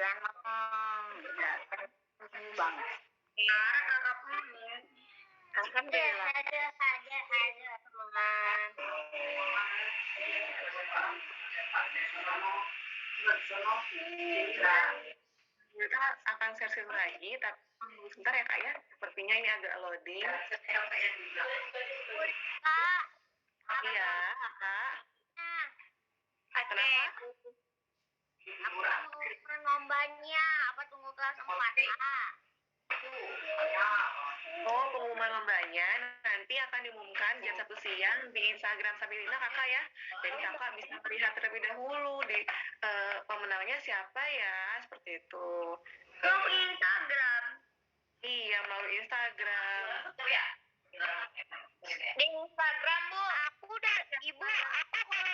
emang dasar banget. Iya, kakak alhamdulillah. Ada Teman. Kita akan sesi lagi, tapi tunggu sebentar ya kak ya. Sepertinya ini agak loading. Kak, Iya, kak. oke. Aku mau lombanya. Apa tunggu kelas 4 Kak? Oh, pengumuman lombanya nanti akan diumumkan jam 1 siang di Instagram Sabilina kakak ya. Jadi kakak bisa melihat terlebih dahulu di pemenangnya siapa ya, seperti itu. Mau Instagram. Iya, melalui Instagram. Di Instagram Bu, aku kalau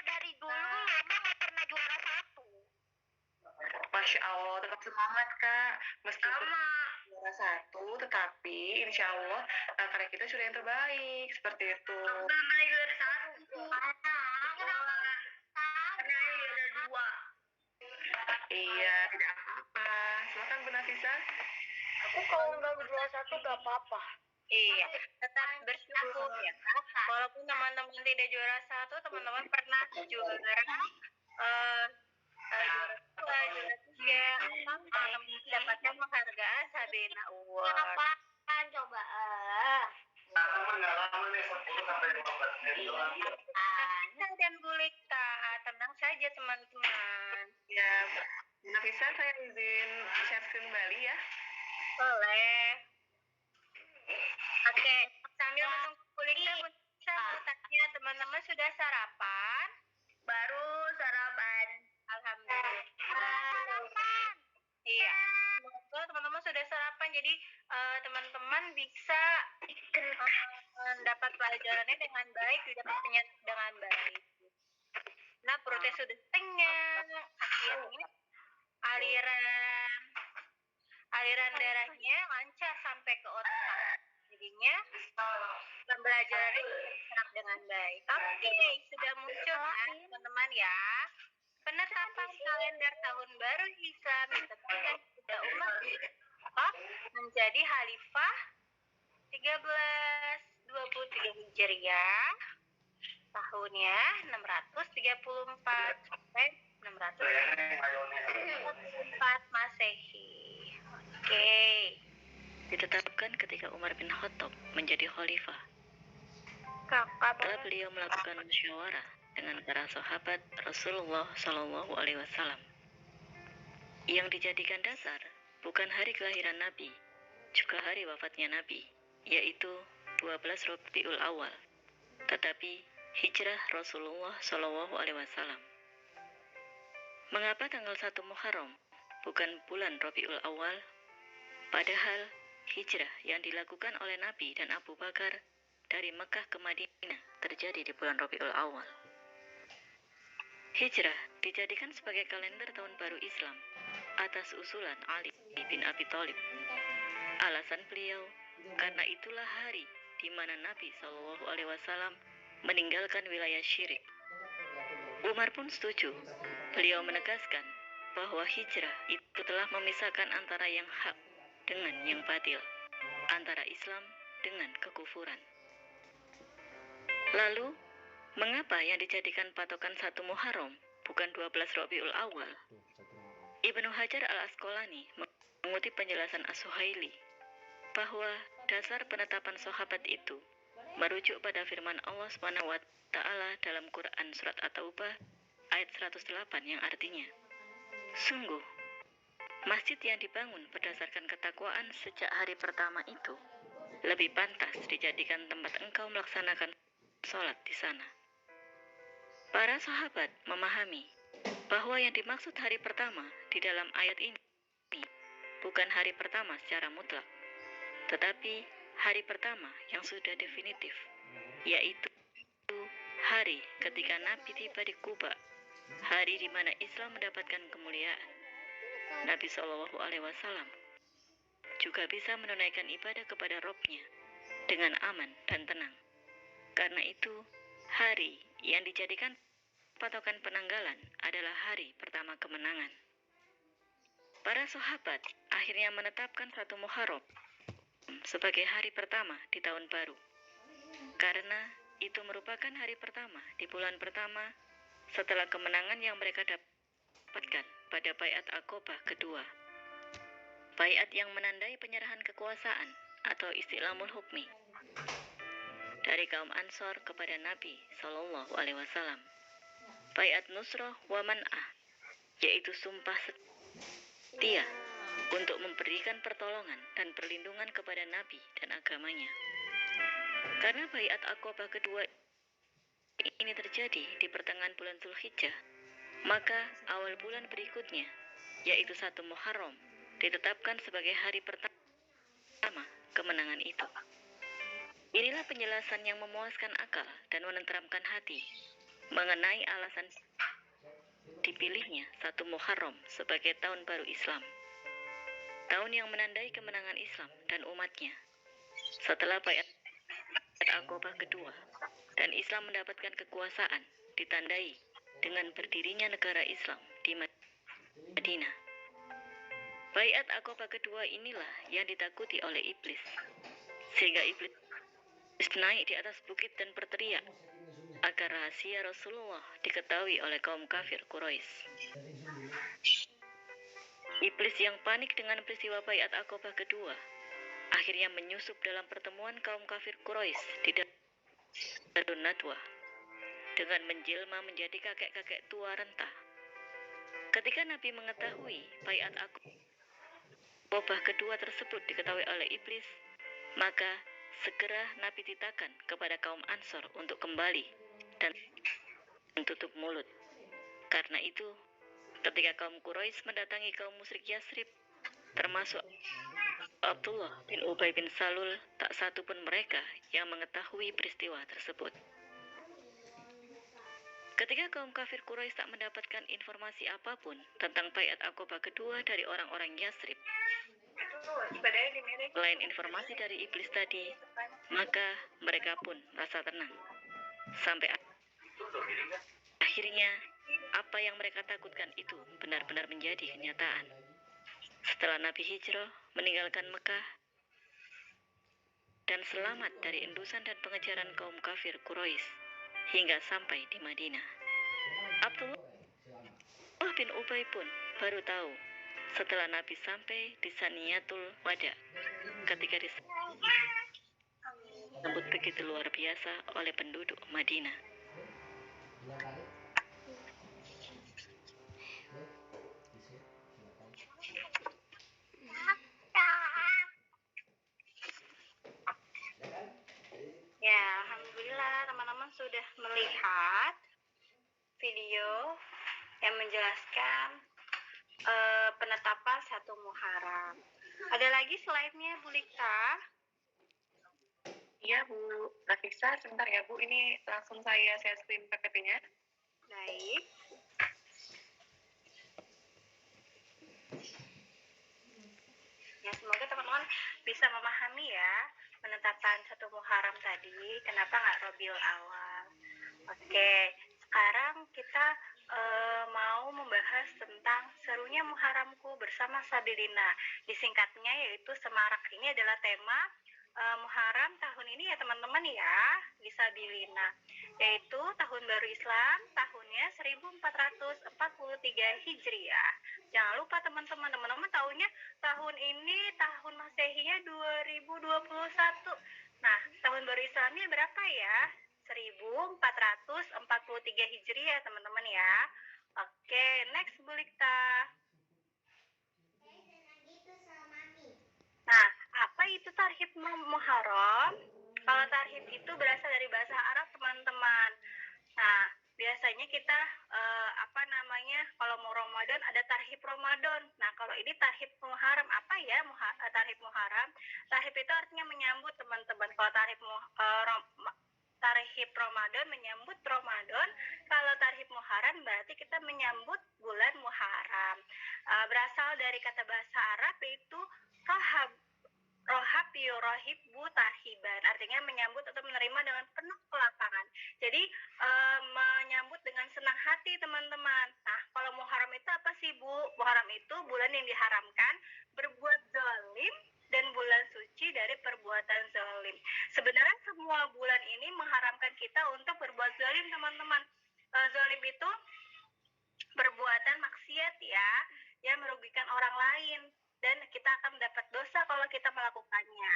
dari dulu lama nggak pernah juara 1. Masya Allah, tetap semangat kak. Meskipun juara 1, tetapi insya Allah karya kita sudah yang terbaik, seperti itu. Pernah juara 1. Karena ada 2. Iya, tidak apa-apa. Silakan Bu Nafisa. Aku kalau nggak juara 1 nggak apa-apa. Iya, tetap bersyukur ya. Walaupun teman-teman tidak juara 1, teman-teman pernah juara juara 3, teman-teman mendapatkan penghargaan Sabina Award. Apaan coba? Dan Bulika, tenang saja teman-teman. Ya, Bu Nafisa, saya izin share screen kembali ya. Boleh. Oke, sambil menunggu Bulika, Bu Nafisa mau tanya, teman-teman sudah sarapan? Baru sarapan. Alhamdulillah. Iya. Semoga teman-teman sudah sarapan, jadi teman-teman bisa mendapat pelajarannya dengan baik, didapatnya dengan baik. Nah, perutnya sudah kenyang, akhirnya aliran darahnya lancar sampai ke otak. Jadinya pembelajarannya bisa diserap dengan baik. Oke, sudah muncul kan teman-teman ya. Penetapan kalender tahun baru Islam ditetapkan pada umat menjadi Khalifah 1323 Hijriah, tahunnya 634 sampai 634 Masehi. Oke. Ditetapkan ketika Umar bin Khattab menjadi khalifah. Setelah beliau melakukan musyawarah dengan para sahabat Rasulullah Shallallahu Alaihi Wasallam, yang dijadikan dasar bukan hari kelahiran Nabi, juga hari wafatnya Nabi, yaitu 12 Rabiul Awal, tetapi hijrah Rasulullah Shallallahu Alaihi Wasallam. Mengapa tanggal 1 Muharram bukan bulan Rabiul Awal? Padahal hijrah yang dilakukan oleh Nabi dan Abu Bakar dari Mekah ke Madinah terjadi di bulan Rabiul Awal. Hijrah dijadikan sebagai kalender tahun baru Islam atas usulan Ali bin Abi Thalib. Alasan beliau, karena itulah hari di mana Nabi Shallallahu Alaihi Wasallam meninggalkan wilayah syirik. Umar pun setuju. Beliau menegaskan bahwa hijrah itu telah memisahkan antara yang hak dengan yang batil, antara Islam dengan kekufuran. Lalu, mengapa yang dijadikan patokan 1 Muharram bukan 12 Rabiul Awal? Ibnu Hajar al-Asqalani mengutip penjelasan As-Suhaili bahwa dasar penetapan sahabat itu merujuk pada firman Allah SWT dalam Quran Surat At-Taubah ayat 108 yang artinya, sungguh, masjid yang dibangun berdasarkan ketakwaan sejak hari pertama itu lebih pantas dijadikan tempat engkau melaksanakan sholat di sana. Para sahabat memahami bahwa yang dimaksud hari pertama di dalam ayat ini bukan hari pertama secara mutlak, tetapi hari pertama yang sudah definitif, yaitu hari ketika Nabi tiba di Kuba, hari di mana Islam mendapatkan kemuliaan. Nabi Shallallahu Alaihi Wasallam juga bisa menunaikan ibadah kepada Robnya dengan aman dan tenang. Karena itu, hari yang dijadikan patokan penanggalan adalah hari pertama kemenangan. Para sahabat akhirnya menetapkan 1 Muharram sebagai hari pertama di tahun baru. Karena itu merupakan hari pertama di bulan pertama setelah kemenangan yang mereka dapatkan pada Baiat Aqobah kedua. Baiat yang menandai penyerahan kekuasaan atau istilamul hukmi dari kaum Ansor kepada Nabi Shallallahu Alaihi Wasallam. Baiat Nusrah wa Man'ah, yaitu sumpah setia untuk memberikan pertolongan dan perlindungan kepada Nabi dan agamanya. Karena Baiat Aqobah kedua ini terjadi di pertengahan bulan Zulhijjah, maka awal bulan berikutnya, yaitu 1 Muharram, ditetapkan sebagai hari pertama kemenangan itu. Inilah penjelasan yang memuaskan akal dan menenteramkan hati mengenai alasan dipilihnya 1 Muharram sebagai tahun baru Islam. Tahun yang menandai kemenangan Islam dan umatnya setelah Baiat Aqobah kedua, dan Islam mendapatkan kekuasaan ditandai dengan berdirinya negara Islam di Madinah. Baiat Aqobah kedua inilah yang ditakuti oleh iblis, sehingga iblis naik di atas bukit dan berteriak agar rahasia Rasulullah diketahui oleh kaum kafir Quraisy. Iblis yang panik dengan peristiwa Baiat Aqobah kedua akhirnya menyusup dalam pertemuan kaum kafir Quraisy di Darun Nadwah dengan menjelma menjadi kakek-kakek tua renta. Ketika Nabi mengetahui Baiat Aqobah kedua tersebut diketahui oleh iblis, maka segera Nabi titahkan kepada kaum Ansor untuk kembali dan tutup mulut. Karena itu, ketika kaum Quraisy mendatangi kaum musyrik Yasrib, termasuk Abdullah bin Ubay bin Salul, tak satu pun mereka yang mengetahui peristiwa tersebut. Ketika kaum kafir Quraisy tak mendapatkan informasi apapun tentang Baiat Aqobah kedua dari orang-orang Yasrib, selain informasi dari iblis tadi, maka mereka pun merasa tenang. Sampai akhirnya, apa yang mereka takutkan itu benar-benar menjadi kenyataan. Setelah Nabi hijrah meninggalkan Mekah dan selamat dari endusan dan pengejaran kaum kafir Quraisy hingga sampai di Madinah, Abdullah bin Ubay pun baru tahu setelah Nabi sampai di Saniyatul Wada, ketika disambut begitu luar biasa oleh penduduk Madinah. Ya, alhamdulillah teman-teman sudah melihat video yang menjelaskan penetapan 1 Muharram. Ada lagi slide-nya, Bu Lika? Iya, Bu Rafiksa, sebentar ya, Bu. Ini langsung saya share screen PPT-nya. Baik. Ya, semoga teman-teman bisa memahami ya penetapan 1 Muharram tadi, kenapa nggak Rabiul Awal. Oke, sekarang kita mau membahas tentang serunya Muharramku bersama Sabilillah. Disingkatnya yaitu Semarak. Ini adalah tema Muharram tahun ini ya teman-teman ya, Fisabilillah, yaitu tahun baru Islam tahunnya 1443 Hijriah. Jangan lupa teman-teman tahunya tahun ini tahun Masehinya 2021. Nah, tahun baru Islamnya berapa ya? 1443 Hijriah teman-teman ya. Oke, next Bu Likta. Nah, apa itu tarhib Muharram? Kalau tarhib itu berasal dari bahasa Arab teman-teman. Nah, biasanya kita kalau mau Ramadan ada tarhib Ramadan. Nah, kalau ini tarhib Muharram, apa ya tarhib Muharram? Tarhib itu artinya menyambut teman-teman. Kalau tarhib Ramadan menyambut Ramadan, kalau tarhib Muharram berarti kita menyambut bulan Muharram. Berasal dari kata bahasa Arab yaitu rohab yurahibu tarhiban, artinya menyambut atau menerima dengan penuh kelapangan. Jadi menyambut dengan senang hati teman-teman. Nah, kalau Muharram itu apa sih Bu? Muharram itu bulan yang diharamkan, berbuat zalim, dan bulan suci dari perbuatan zalim. Sebenarnya semua bulan ini mengharamkan kita untuk berbuat zalim, teman-teman. Zalim itu perbuatan maksiat ya, yang merugikan orang lain, dan kita akan mendapat dosa kalau kita melakukannya.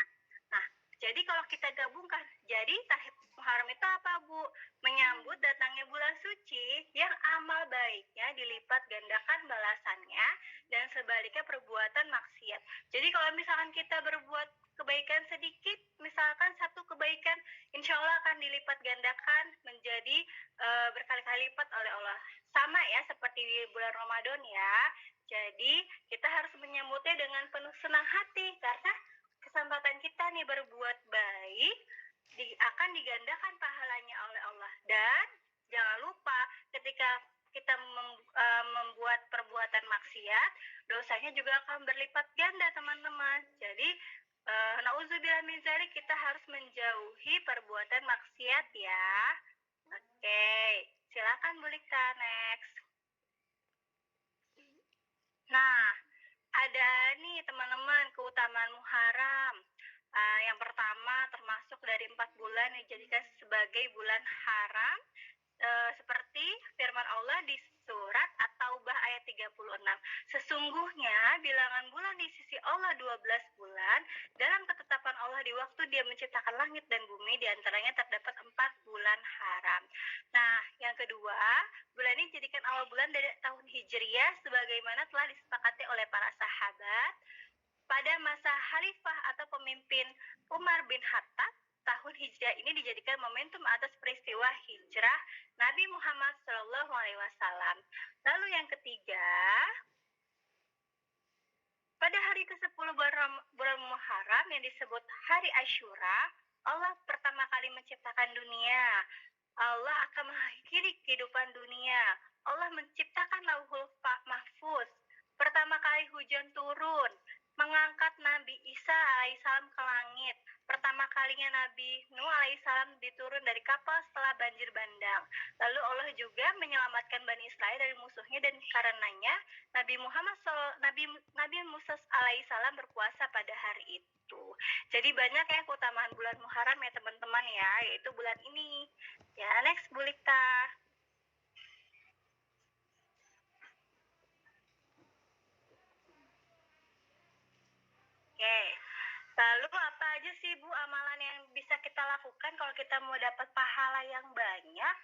Nah, jadi kalau kita gabungkan, jadi tahib Muharram itu apa, Bu? Menyambut datangnya bulan suci yang amal baiknya dilipat gandakan balasannya, dan sebaliknya perbuatan maksiat. Jadi kalau misalkan kita berbuat kebaikan sedikit, misalkan satu kebaikan, insya Allah akan dilipat gandakan menjadi berkali-kali lipat oleh Allah. Sama ya seperti di bulan Ramadan ya. Jadi kita harus menyambutnya dengan penuh senang hati, karena kesempatan kita nih berbuat baik akan digandakan pahalanya oleh Allah. Dan jangan lupa ketika kita membuat perbuatan maksiat, dosanya juga akan berlipat ganda, teman-teman. Jadi nauzubillah min dzalik, kita harus menjauhi perbuatan maksiat ya. Oke, silakan Bu Lika, next. Nah, ada nih teman-teman keutamaan Muharram. Yang pertama, termasuk dari 4 bulan yang dijadikan sebagai bulan haram, seperti firman Allah di surat At-Taubah ayat 36. Sesungguhnya bilangan bulan di sisi Allah 12 bulan, dalam ketetapan Allah di waktu Dia menciptakan langit dan bumi, diantaranya terdapat 4 bulan haram. Nah, yang kedua, bulan ini dijadikan awal bulan dari tahun Hijriyah sebagaimana telah disepakati oleh para sahabat. Pada masa khalifah atau pemimpin Umar bin Khattab, tahun Hijrah ini dijadikan momentum atas peristiwa hijrah Nabi Muhammad SAW. Lalu yang ketiga, pada hari ke-10 bulan Muharram yang disebut Hari Asyura, Allah pertama kali menciptakan dunia. Allah akan mengakhiri kehidupan dunia. Allah menciptakan Lauhul Mahfuz. Pertama kali hujan turun, mengangkat Nabi Isa alaihissalam ke langit. Pertama kalinya Nabi Nuh alaihissalam diturun dari kapal setelah banjir bandang. Lalu Allah juga menyelamatkan Bani Israel dari musuhnya, dan karenanya Nabi Musa alaihissalam berpuasa pada hari itu. Jadi banyak ya keutamaan bulan Muharram ya teman-teman ya, yaitu bulan ini. Ya, next Bu Lika. Oke, lalu apa aja sih Bu amalan yang bisa kita lakukan kalau kita mau dapat pahala yang banyak?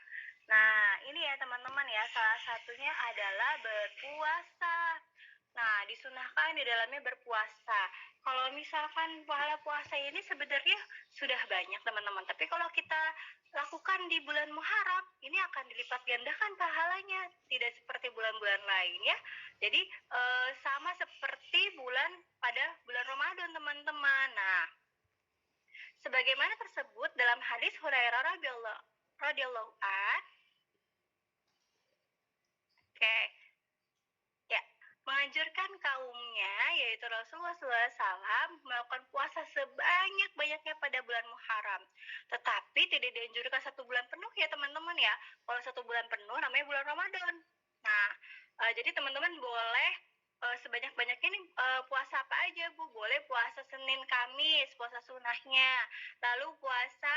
Nah, ini ya teman-teman ya, salah satunya adalah berpuasa. Nah, disunahkan di dalamnya berpuasa. Kalau misalkan pahala puasa ini sebenarnya sudah banyak teman-teman, tapi kalau kita lakukan di bulan Muharram, ini akan dilipat gandakan pahalanya, tidak seperti bulan-bulan lain ya. Jadi sama seperti pada bulan Ramadan teman-teman. Nah, sebagaimana tersebut dalam hadis Hurairah radhiyallahu anhu. Oke, ya, menganjurkan kaumnya, yaitu Rasulullah SAW, melakukan puasa sebanyak-banyaknya pada bulan Muharram. Tetapi tidak dianjurkan 1 bulan penuh ya teman-teman ya. Kalau 1 bulan penuh namanya bulan Ramadan. Nah, jadi teman-teman boleh sebanyak-banyaknya nih puasa apa aja Bu? Boleh puasa Senin Kamis, puasa sunnahnya. Lalu puasa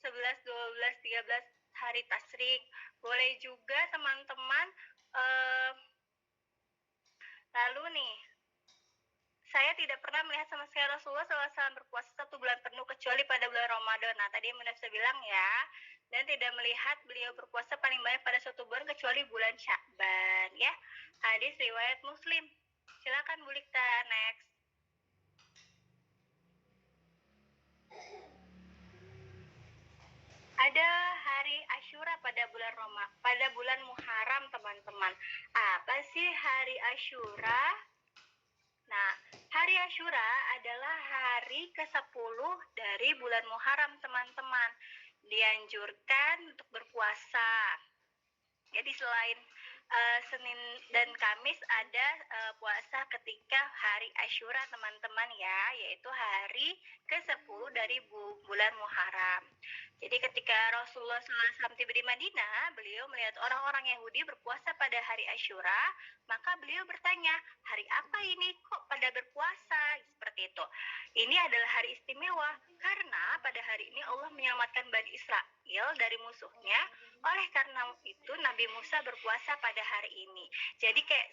11, 12, 13 hari tasyrik. Boleh juga teman-teman. Lalu nih, saya tidak pernah melihat sama sekali Rasulullah SAW berpuasa 1 bulan penuh kecuali pada bulan Ramadan. Nah, tadi yang saya bilang ya, dan tidak melihat beliau berpuasa paling banyak pada 1 bulan kecuali bulan Sya'ban ya. Hadis riwayat Muslim. Silakan Bu Lika, next. Ada hari Asyura pada bulan Muharram teman-teman. Apa sih hari Asyura? Nah, hari Asyura adalah hari ke-10 dari bulan Muharram teman-teman. Dianjurkan untuk berpuasa. Jadi selain Senin dan Kamis ada puasa ketika hari Asyura teman-teman ya, yaitu hari ke-10 dari bulan Muharram. Jadi ketika Rasulullah SAW tiba di Madinah, beliau melihat orang-orang Yahudi berpuasa pada hari Asyura, maka beliau bertanya, hari apa ini kok pada berpuasa? Seperti itu. Ini adalah hari istimewa karena pada hari ini Allah menyelamatkan Bani Israel dari musuhnya. Oleh karena itu Nabi Musa berpuasa pada hari ini. Jadi kayak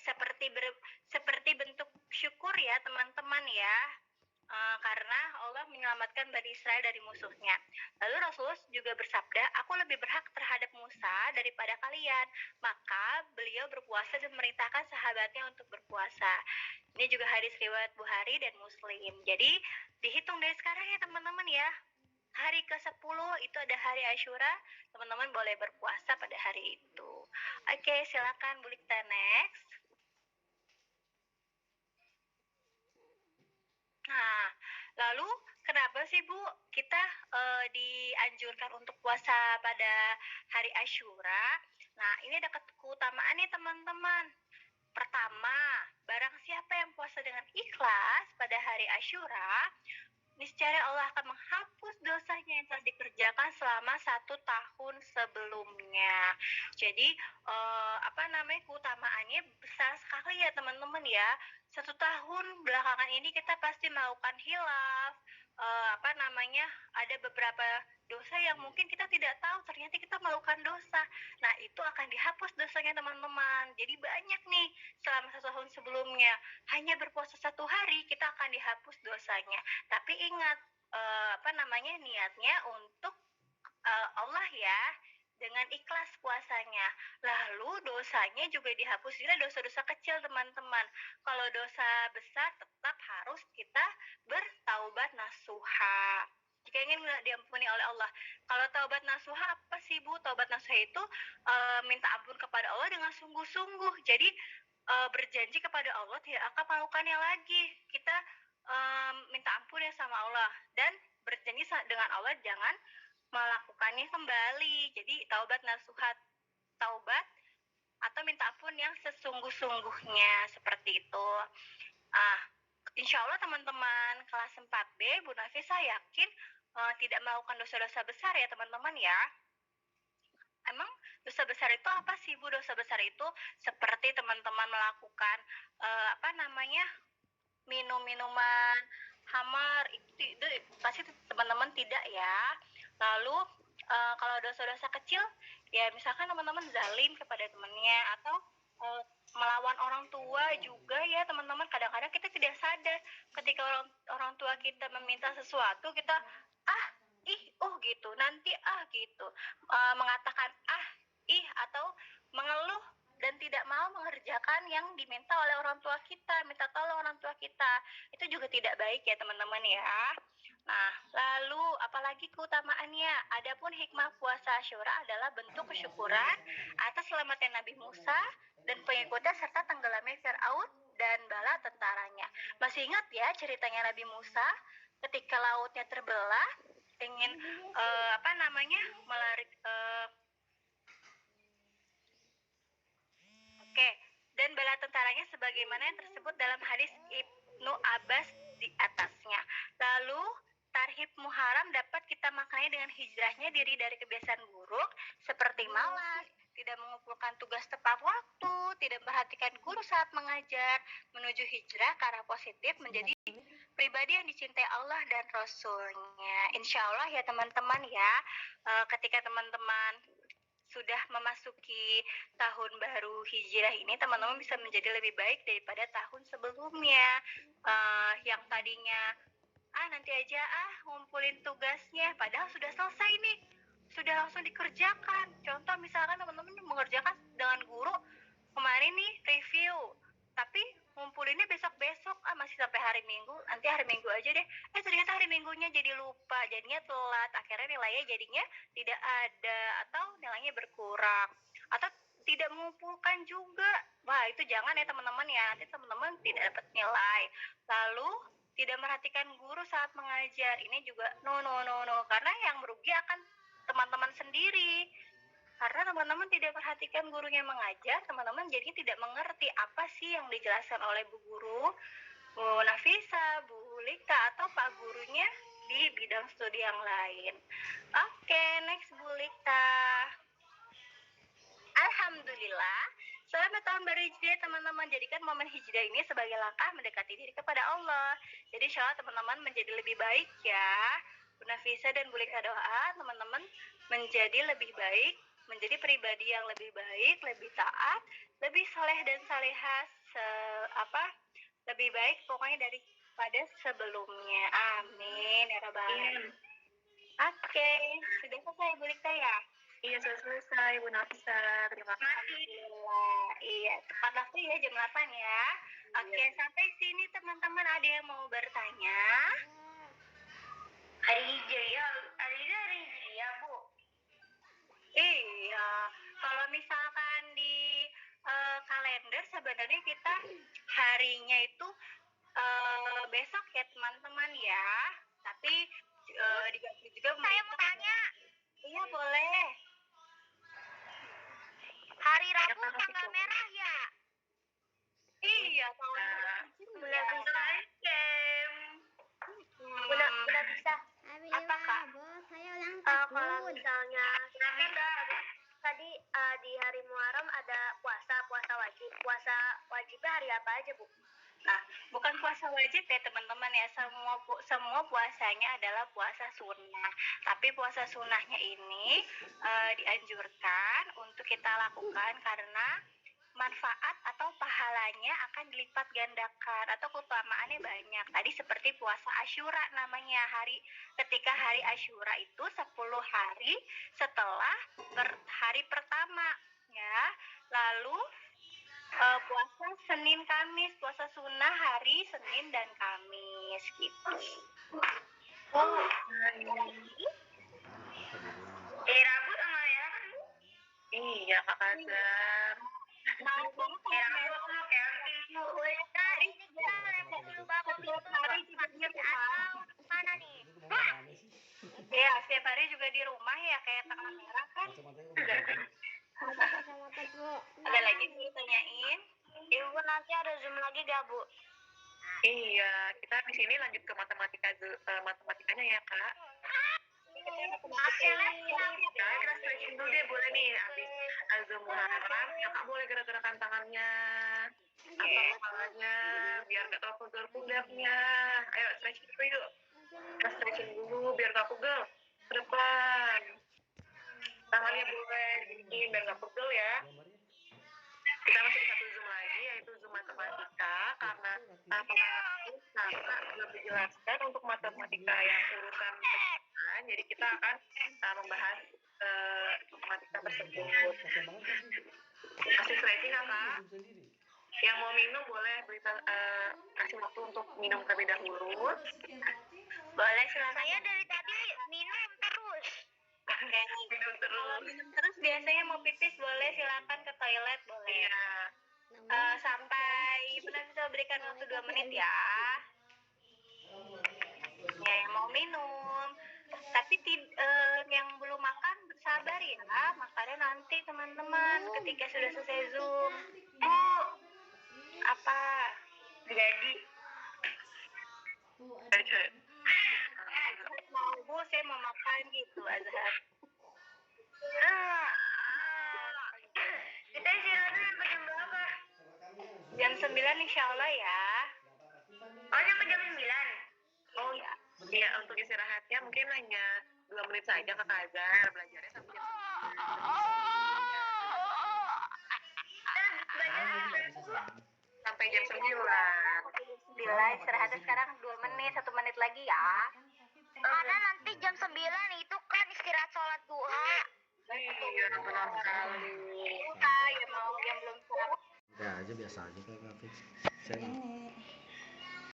seperti bentuk syukur ya teman-teman ya. Karena Allah menyelamatkan Bani Israel dari musuhnya. Lalu Rasulullah juga bersabda, aku lebih berhak terhadap Musa daripada kalian. Maka beliau berpuasa dan memerintahkan sahabatnya untuk berpuasa. Ini juga hadis riwayat Bukhari dan Muslim. Jadi dihitung dari sekarang ya teman-teman ya. Hari ke-10 itu ada hari Asyura, teman-teman boleh berpuasa pada hari itu. Oke, silakan Bu Likta next. Nah, lalu kenapa sih Bu kita dianjurkan untuk puasa pada hari Asyura? Nah, ini ada keutamaan nih teman-teman. Pertama, barang siapa yang puasa dengan ikhlas pada hari Asyura, niscaya Allah akan menghapus dosanya yang telah dikerjakan selama 1 tahun sebelumnya. Jadi keutamaannya besar sekali ya teman-teman ya. 1 tahun belakangan ini kita pasti melakukan hilaf, ada beberapa dosa yang mungkin kita tidak tahu ternyata kita melakukan dosa. Nah itu akan dihapus dosanya teman-teman. Jadi banyak nih selama 1 tahun sebelumnya. Hanya berpuasa 1 hari kita akan dihapus dosanya. Tapi ingat niatnya untuk Allah ya, dengan ikhlas puasanya. Lalu dosanya juga dihapus juga dosa-dosa kecil teman-teman. Kalau dosa besar tetap harus kita bertaubat nasuha jika ingin diampuni oleh Allah. Kalau taubat nasuha apa sih Bu? Taubat nasuha itu minta ampun kepada Allah dengan sungguh-sungguh. Jadi berjanji kepada Allah tidak akan melakukannya lagi. Kita minta ampun ya sama Allah dan berjanji dengan Allah jangan melakukannya kembali. Jadi taubat nasuha, taubat atau minta ampun yang sesungguh-sungguhnya seperti itu. Insya Allah teman-teman kelas 4B Bu Nafisa yakin tidak melakukan dosa-dosa besar ya teman-teman ya. Emang dosa besar itu apa sih Bu? Dosa besar itu seperti teman-teman melakukan minum-minuman hamar, itu pasti teman-teman tidak ya. Lalu kalau dosa-dosa kecil ya misalkan teman-teman zalim kepada temannya atau melawan orang tua juga ya teman-teman. Kadang-kadang kita tidak sadar ketika orang tua kita meminta sesuatu kita gitu, nanti gitu, mengatakan atau mengeluh dan tidak mau mengerjakan yang diminta oleh orang tua kita, minta tolong orang tua kita. Itu juga tidak baik ya teman-teman ya. Nah, lalu apalagi keutamaannya? Adapun hikmah puasa Asyura adalah bentuk kesyukuran atas selamatnya Nabi Musa dan pengikutnya serta tenggelamnya Fir'aun dan bala tentaranya. Masih ingat ya ceritanya Nabi Musa ketika lautnya terbelah, ingin dan bala tentaranya sebagaimana yang tersebut dalam hadis Ibnu Abbas di atasnya. Lalu Tarhib Muharram dapat kita maknai dengan hijrahnya diri dari kebiasaan buruk seperti malas, tidak mengumpulkan tugas tepat waktu, tidak memperhatikan guru saat mengajar, menuju hijrah ke arah positif menjadi pribadi yang dicintai Allah dan Rasulnya. Insya Allah ya teman-teman ya, ketika teman-teman sudah memasuki tahun baru hijrah ini, teman-teman bisa menjadi lebih baik daripada tahun sebelumnya. Yang tadinya nanti aja ngumpulin tugasnya, padahal sudah selesai nih, sudah langsung dikerjakan. Contoh misalkan teman-teman mengerjakan dengan guru kemarin nih review, tapi ngumpulinnya besok-besok, masih sampai hari Minggu, nanti hari Minggu aja deh. Ternyata hari Minggunya jadi lupa, jadinya telat, akhirnya nilainya jadinya tidak ada atau nilainya berkurang atau tidak mengumpulkan juga. Wah, itu jangan ya teman-teman ya, nanti teman-teman tidak dapat nilai. Lalu tidak merhatikan guru saat mengajar, ini juga no, karena yang merugi akan teman-teman sendiri. Karena teman-teman tidak perhatikan gurunya mengajar, teman-teman jadi tidak mengerti apa sih yang dijelaskan oleh Bu Guru, Bu Nafisa, Bu Lika, atau Pak Gurunya di bidang studi yang lain. Oke, next Bu Lika. Alhamdulillah, selamat tahun baru Hijriah teman-teman. Jadikan momen Hijriah ini sebagai langkah mendekati diri kepada Allah. Jadi insya Allah teman-teman menjadi lebih baik ya. Bu Nafisa dan Bu Lika doa teman-teman menjadi lebih baik, menjadi pribadi yang lebih baik, lebih taat, lebih soleh dan salehah, lebih baik pokoknya daripada sebelumnya. Amin ya rabbal alamin. Oke, sudah selesai Bu Lika ya? Iya, sudah selesai, Bu Nafisa. Terima kasih. Alhamdulillah. Iya, tepat waktu ya jam 8 ya. Oke, sampai sini teman-teman ada yang mau bertanya? Hari Hijriah, hari Hijriah, Bu. Iya, kalau misalkan di kalender sebenarnya kita harinya itu besok ya teman-teman ya. Tapi diganti juga. Saya mau tanya. Iya, boleh. Hari Rabu tanggal merah ya? Iya, bulan Bulan bisa. Apa Kak? Saya ulang Kalau tahun. misalnya tadi di hari Muharram ada puasa wajib. Puasa wajibnya hari apa aja, Bu? Nah, bukan puasa wajib ya teman-teman ya. Semua puasanya adalah puasa sunnah. Tapi puasa sunnahnya ini dianjurkan untuk kita lakukan karena manfaat atau pahalanya akan dilipat gandakan atau keutamaannya banyak. Tadi seperti puasa Asyura namanya, ketika hari Asyura itu 10 hari setelah hari pertama ya. Lalu puasa Senin Kamis, puasa sunnah hari Senin dan Kamis gitu. Rabu tanggal ya kan, Bu? Iya, Kak Azhar. Maaf banget Rabu aku mau camping, Bu. Hari ini kita dulu banget hari juga di rumah. Mana nih? Iya, setiap hari juga di rumah ya, kayak tanggal merah kan. Ada lagi dulu tanyain. Ibu nanti ada Zoom lagi gak, Bu? Iya, kita di sini lanjut ke matematikanya ya, Kak. Nah, kita stretching dulu deh, boleh nih. Habis Azum Muharram, ya Kak boleh gerak-gerakan tangannya, atau kepalanya, biar gak tau pegel-pegelnya. Ayo, stretching dulu yuk. Kita stretching dulu, biar gak pegel. Ke depan. Tangannya boleh bikin biar gak pegel ya. Kita masuk satu Zoom lagi, yaitu Zoom matematika. Karena kakak belum dijelaskan untuk matematika yang urutan pecahan, jadi kita akan membahas matematika tersebut. Masih stretching kakak? Yang mau minum boleh kasih waktu untuk minum terlebih dahulu. Boleh, silakan. Saya dari tadi minum terus. Oke, Minum terus. kalau minum terus biasanya mau pipis boleh, silakan ke toilet boleh. Iya. Sampai benar bisa berikan waktu 2 menit ya. Ya, yang mau minum. Tapi yang belum makan bersabar ya. Makannya nanti teman-teman ketika sudah selesai Zoom. Bu, apa? Jadi mau Bu, saya mau makan gitu Azhar. Kita istirahatnya sampai jam berapa? Jam 9 insya Allah ya. Oh, sampai jam 9? Oh iya. Iya, untuk istirahatnya mungkin hanya 2 menit saja Kak Azhar. Belajarnya sampai jam 9. Sampai jam 9. Istirahatnya sekarang 2 menit, 1 menit lagi ya. Karena nanti jam 9 itu kan istirahat sholat duha. Iya, benar sekali. Yang mau yang belum sarapan. Ya aja biasa aja kayak Kak Fix. Saya